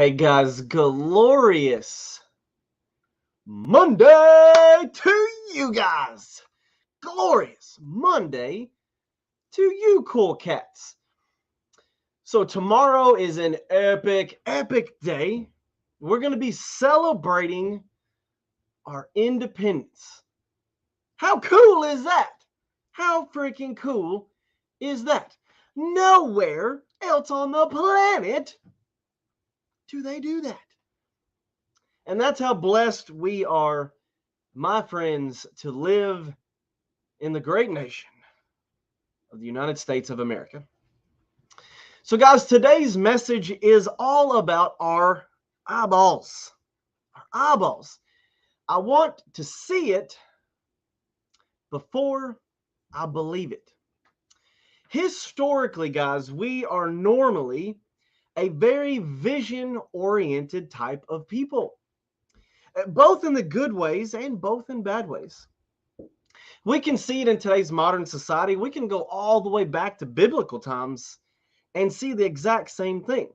Hey guys, glorious Monday to you guys. Glorious Monday to you cool cats. So tomorrow is an epic day. We're going to be celebrating our independence. How cool is that? How freaking cool is that? Nowhere else on the planet do they do that. And that's how blessed we are, my friends, to live in the great nation of the United States of America. So, guys, today's message is all about our eyeballs. Our eyeballs. I want to see it before I believe it. Historically, guys, we are normally a very vision-oriented type of people, both in the good ways and both in bad ways. We can see it in today's modern society. We can go all the way back to biblical times and see the exact same thing.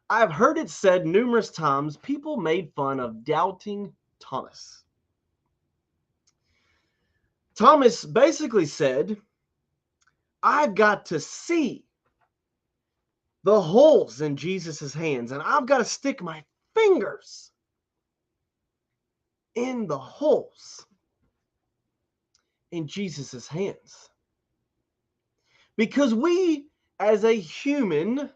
I've heard it said numerous times, people made fun of doubting Thomas. Thomas basically said, I've got to see the holes in Jesus' hands, and I've got to stick my fingers in the holes in Jesus' hands. Because we, as a human,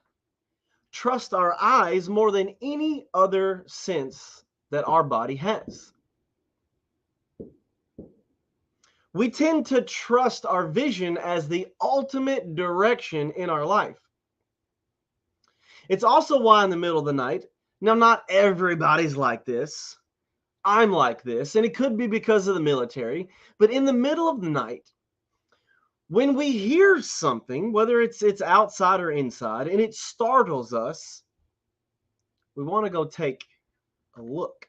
trust our eyes more than any other sense that our body has. We tend to trust our vision as the ultimate direction in our life. It's also why in the middle of the night, now not everybody's like this, I'm like this, and it could be because of the military, but in the middle of the night, when we hear something, whether it's outside or inside, and it startles us, we want to go take a look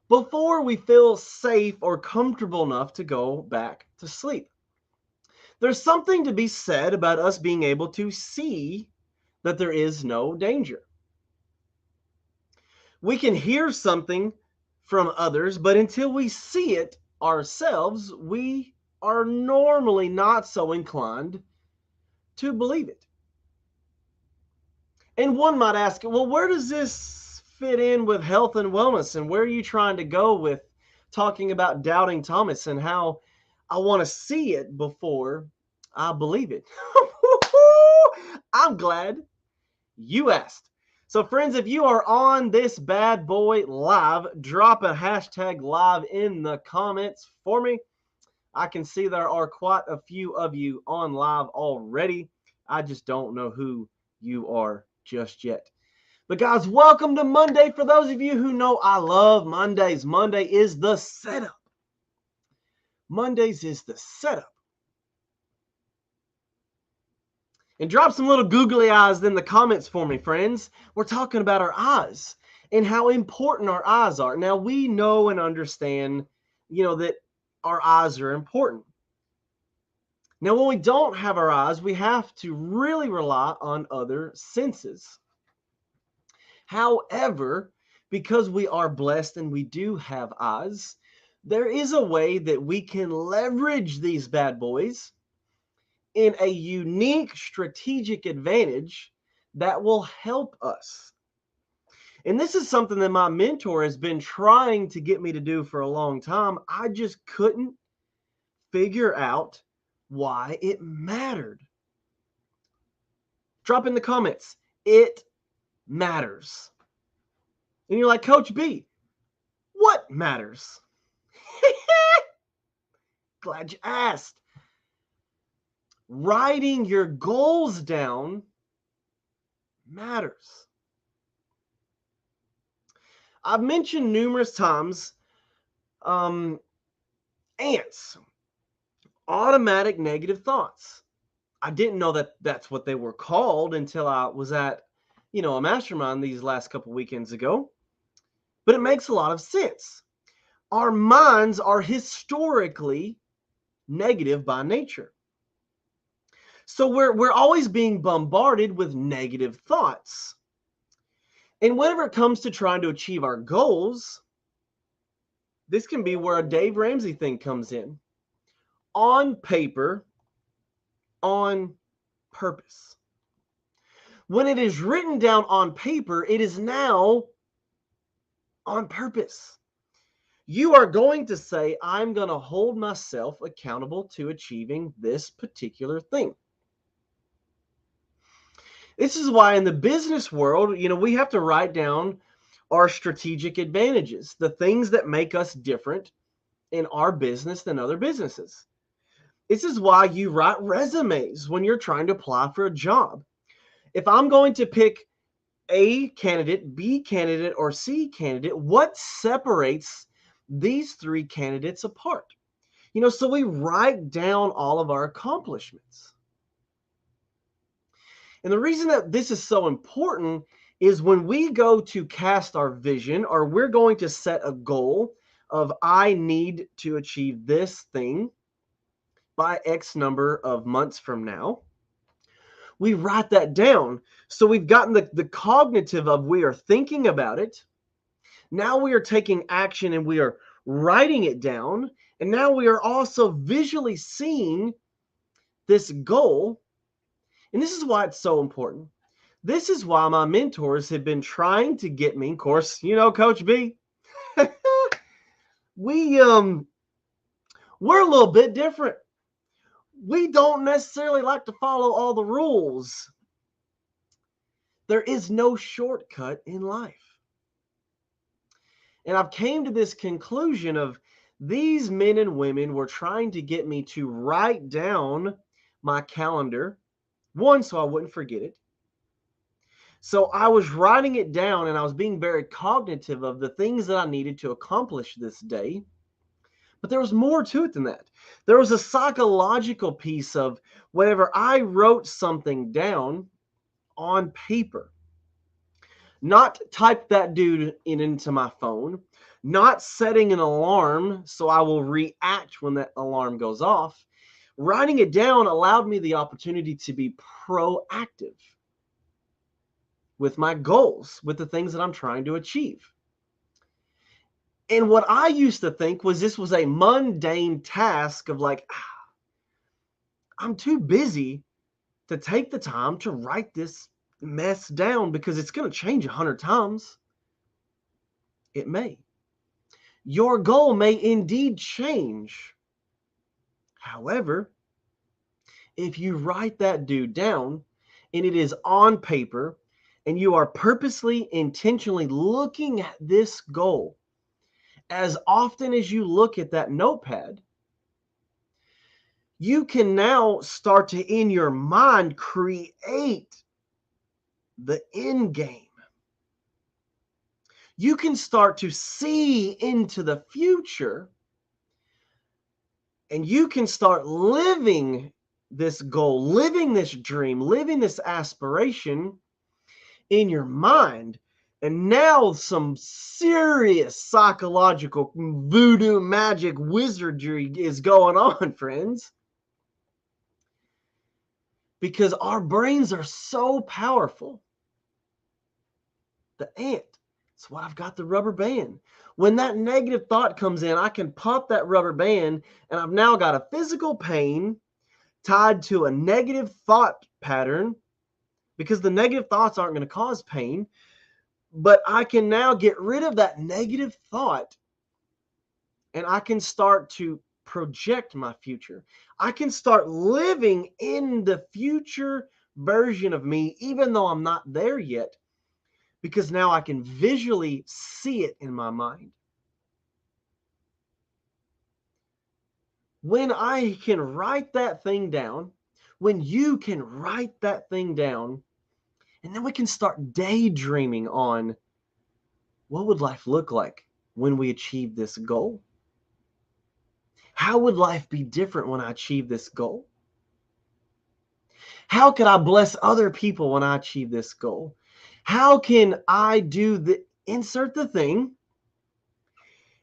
before we feel safe or comfortable enough to go back to sleep. There's something to be said about us being able to see that there is no danger. We can hear something from others, but until we see it ourselves, we are normally not so inclined to believe it. And one might ask, well, where does this fit in with health and wellness? And where are you trying to go with talking about doubting Thomas and how I want to see it before I believe it? I'm glad you asked. So, friends, if you are on this bad boy live, drop a hashtag live in the comments for me. I can see there are quite a few of you on live already. I just don't know who you are just yet. But guys, welcome to Monday. For those of you who know I love Mondays, Monday is the setup. Mondays is the setup. And drop some little googly eyes in the comments for me, friends. We're talking about our eyes and how important our eyes are. Now, we know and understand, that our eyes are important. Now, when we don't have our eyes, we have to really rely on other senses. However, because we are blessed and we do have eyes, there is a way that we can leverage these bad boys in a unique strategic advantage that will help us. And this is something that my mentor has been trying to get me to do for a long time. I just couldn't figure out why it mattered. Drop in the comments. It matters. And you're like, Coach B, what matters? Glad you asked. Writing your goals down matters. I've mentioned numerous times ants, automatic negative thoughts. I didn't know that that's what they were called until I was at, a mastermind these last couple weekends ago. But it makes a lot of sense. Our minds are historically negative by nature. So we're always being bombarded with negative thoughts. And whenever it comes to trying to achieve our goals, this can be where a Dave Ramsey thing comes in. On paper, on purpose. When it is written down on paper, it is now on purpose. You are going to say, I'm going to hold myself accountable to achieving this particular thing. This is why in the business world, we have to write down our strategic advantages, the things that make us different in our business than other businesses. This is why you write resumes when you're trying to apply for a job. If I'm going to pick A candidate, B candidate, or C candidate, what separates these three candidates apart? So we write down all of our accomplishments. And the reason that this is so important is when we go to cast our vision, or we're going to set a goal of I need to achieve this thing by X number of months from now, we write that down. So we've gotten the cognitive of we are thinking about it. Now we are taking action and we are writing it down. And now we are also visually seeing this goal. And this is why it's so important. This is why my mentors have been trying to get me, of course, Coach B. we're a little bit different. We don't necessarily like to follow all the rules. There is no shortcut in life. And I've came to this conclusion of these men and women were trying to get me to write down my calendar, one, so I wouldn't forget it. So I was writing it down and I was being very cognitive of the things that I needed to accomplish this day. But there was more to it than that. There was a psychological piece of whenever I wrote something down on paper, not type that dude into my phone, not setting an alarm so I will react when that alarm goes off. Writing it down allowed me the opportunity to be proactive with my goals, with the things that I'm trying to achieve. And what I used to think was this was a mundane task of like, I'm too busy to take the time to write this mess down because it's going to change 100 times. It may. Your goal may indeed change. However, if you write that dude down and it is on paper and you are purposely, intentionally looking at this goal, as often as you look at that notepad, you can now start to, in your mind, create the end game. You can start to see into the future, and you can start living this goal, living this dream, living this aspiration in your mind. And now some serious psychological voodoo magic wizardry is going on, friends. Because our brains are so powerful. The ant. That's why I've got the rubber band. When that negative thought comes in, I can pop that rubber band, and I've now got a physical pain tied to a negative thought pattern, because the negative thoughts aren't going to cause pain. But I can now get rid of that negative thought, and I can start to project my future. I can start living in the future version of me, even though I'm not there yet, because now I can visually see it in my mind. When I can write that thing down, when you can write that thing down, and then we can start daydreaming on what would life look like when we achieve this goal? How would life be different when I achieve this goal? How could I bless other people when I achieve this goal? How can I do the insert the thing?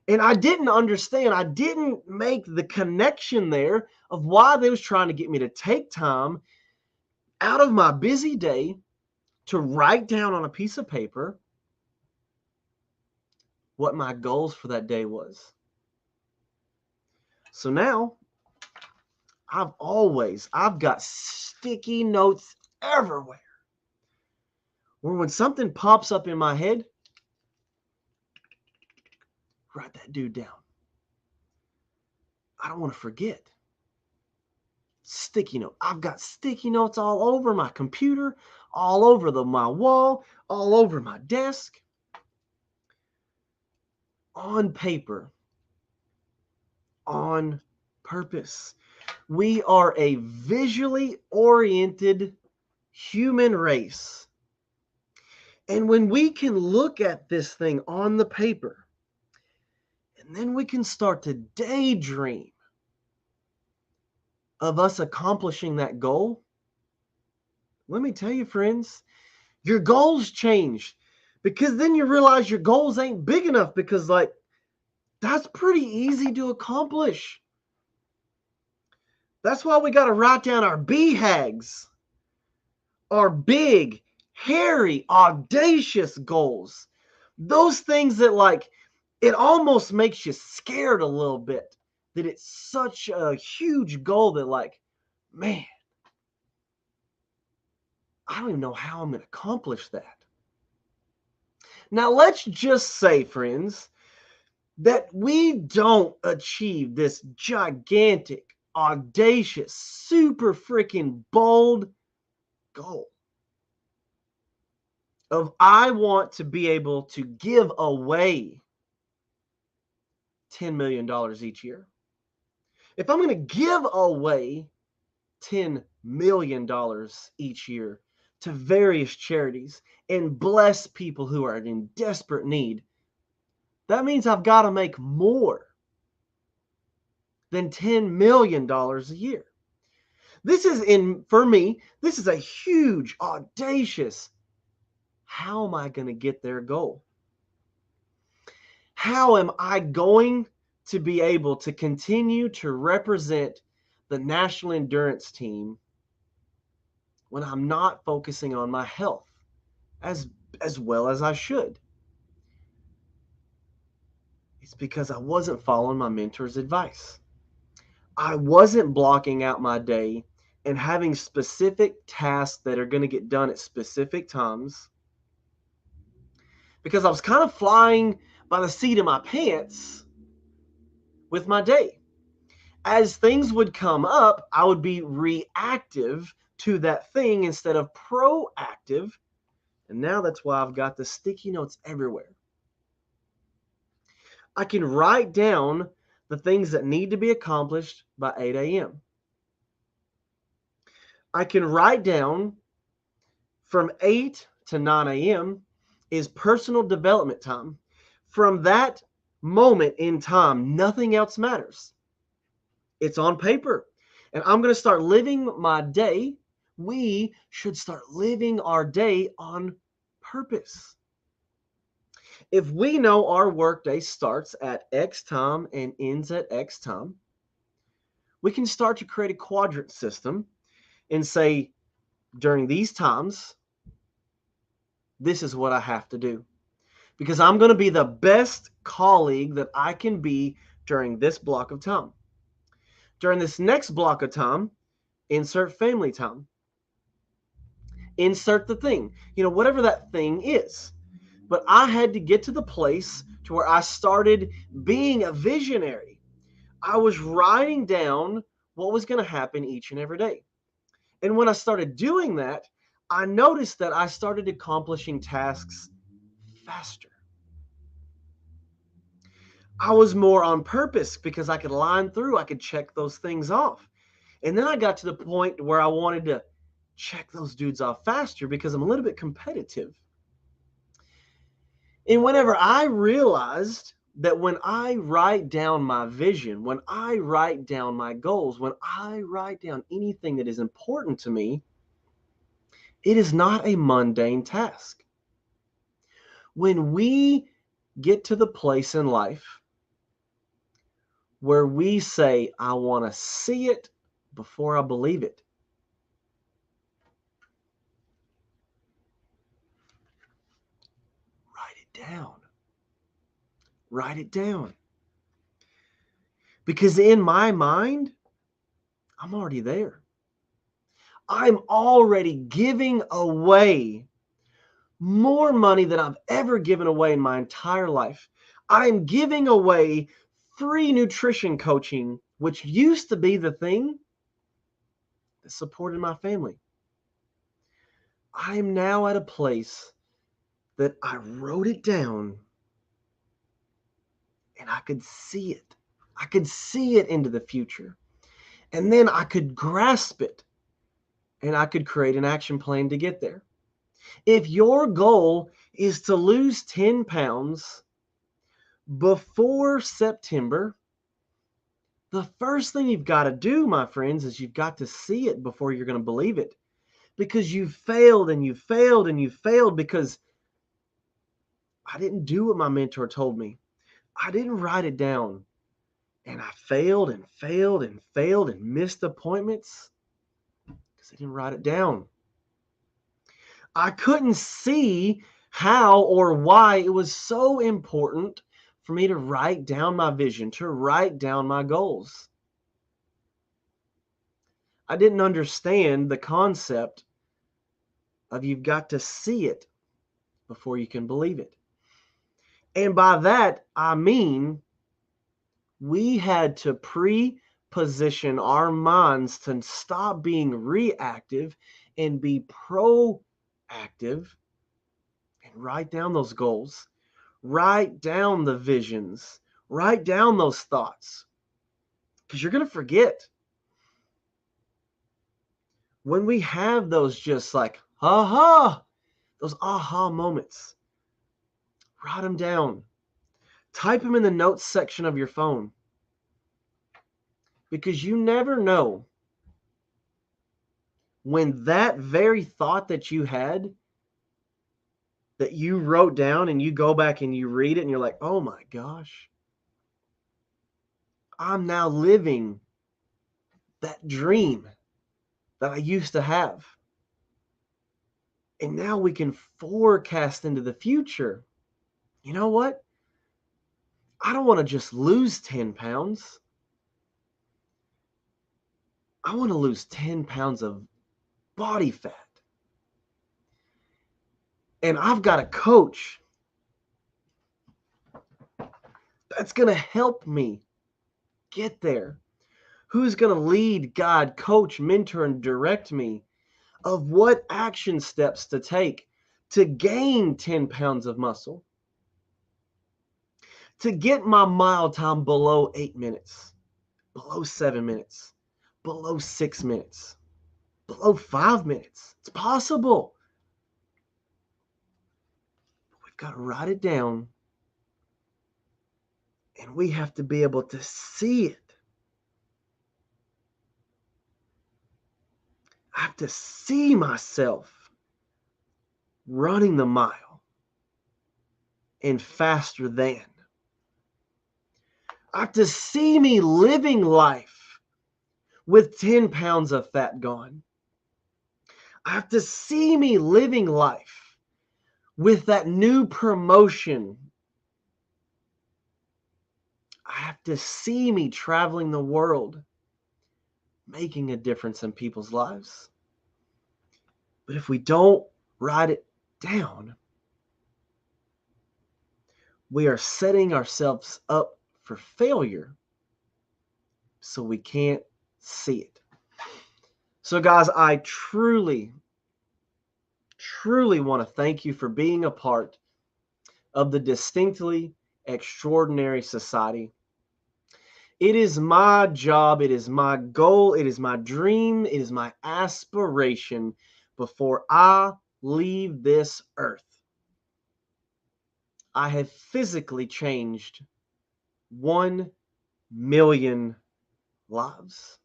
And I didn't understand. I didn't make the connection there of why they was trying to get me to take time out of my busy day to write down on a piece of paper what my goals for that day was. So now I've got sticky notes everywhere, where when something pops up in my head, write that dude down. I don't want to forget. Sticky note. I've got sticky notes all over my computer, all over my wall, all over my desk, on paper, on purpose. We are a visually oriented human race. And when we can look at this thing on the paper, and then we can start to daydream of us accomplishing that goal, let me tell you, friends, your goals change, because then you realize your goals ain't big enough, because that's pretty easy to accomplish. That's why we got to write down our BHAGs, our big, hairy, audacious goals. Those things that it almost makes you scared a little bit, that it's such a huge goal that man, I don't even know how I'm going to accomplish that. Now, let's just say, friends, that we don't achieve this gigantic, audacious, super freaking bold goal of I want to be able to give away $10 million each year. If I'm going to give away $10 million each year to various charities and bless people who are in desperate need, that means I've got to make more than $10 million a year. For me, this is a huge, audacious, how am I going to get their goal? How am I going to be able to continue to represent the national endurance team when I'm not focusing on my health as well as I should? It's because I wasn't following my mentor's advice. I wasn't blocking out my day and having specific tasks that are going to get done at specific times, because I was kind of flying by the seat of my pants with my day. As things would come up, I would be reactive to that thing instead of proactive. And now that's why I've got the sticky notes everywhere. I can write down the things that need to be accomplished by 8 a.m. I can write down from 8 to 9 a.m. is personal development time. From that moment in time, nothing else matters. It's on paper. And I'm going to start living my day. We should start living our day on purpose. If we know our workday starts at X time and ends at X time, we can start to create a quadrant system and say, during these times, this is what I have to do, because I'm going to be the best colleague that I can be during this block of time. During this next block of time, insert family time. Insert the thing, whatever that thing is. But I had to get to the place to where I started being a visionary. I was writing down what was going to happen each and every day. And when I started doing that, I noticed that I started accomplishing tasks faster. I was more on purpose because I could line through, I could check those things off. And then I got to the point where I wanted to check those dudes off faster because I'm a little bit competitive. And whenever I realized that when I write down my vision, when I write down my goals, when I write down anything that is important to me, it is not a mundane task. When we get to the place in life where we say, I want to see it before I believe it, write it down. write it down. Because in my mind, I'm already there. I'm already giving away more money than I've ever given away in my entire life. I'm giving away free nutrition coaching, which used to be the thing that supported my family. I am now at a place that I wrote it down and I could see it. I could see it into the future. And then I could grasp it and I could create an action plan to get there. If your goal is to lose 10 pounds before September, the first thing you've got to do, my friends, is you've got to see it before you're going to believe it. Because you failed and you failed and you failed because I didn't do what my mentor told me. I didn't write it down. And I failed and failed and failed and missed appointments because I didn't write it down. I couldn't see how or why it was so important for me to write down my vision, to write down my goals. I didn't understand the concept of you've got to see it before you can believe it. And by that, I mean we had to pre-position our minds to stop being reactive and be proactive and write down those goals. Write down the visions. Write down those thoughts. Because you're going to forget. When we have those just like, those aha moments, write them down. Type them in the notes section of your phone. Because you never know when that very thought that you had, that you wrote down and you go back and you read it and you're like, oh my gosh, I'm now living that dream that I used to have. And now we can forecast into the future. You know what? I don't want to just lose 10 pounds. I want to lose 10 pounds of body fat. And I've got a coach that's going to help me get there. Who's going to lead, guide, coach, mentor, and direct me of what action steps to take to gain 10 pounds of muscle, to get my mile time below 8 minutes, below 7 minutes, below 6 minutes, below 5 minutes. It's possible. We've got to write it down, and we have to be able to see it. I have to see myself running the mile and faster than. I have to see me living life with 10 pounds of fat gone. I have to see me living life with that new promotion. I have to see me traveling the world, making a difference in people's lives. But if we don't write it down, we are setting ourselves up for failure, so we can't see it. So guys, I truly want to thank you for being a part of the Distinctly Extraordinary Society. It is my job, it is my goal, it is my dream, it is my aspiration before I leave this earth. I have physically changed 1 million lives.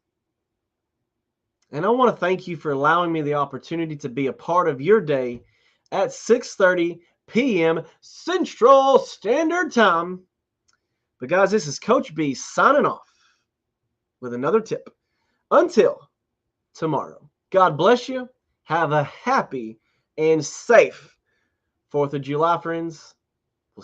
And I want to thank you for allowing me the opportunity to be a part of your day at 6:30 p.m. Central Standard Time. But guys, this is Coach B signing off with another tip. Until tomorrow, God bless you. Have a happy and safe 4th of July, friends.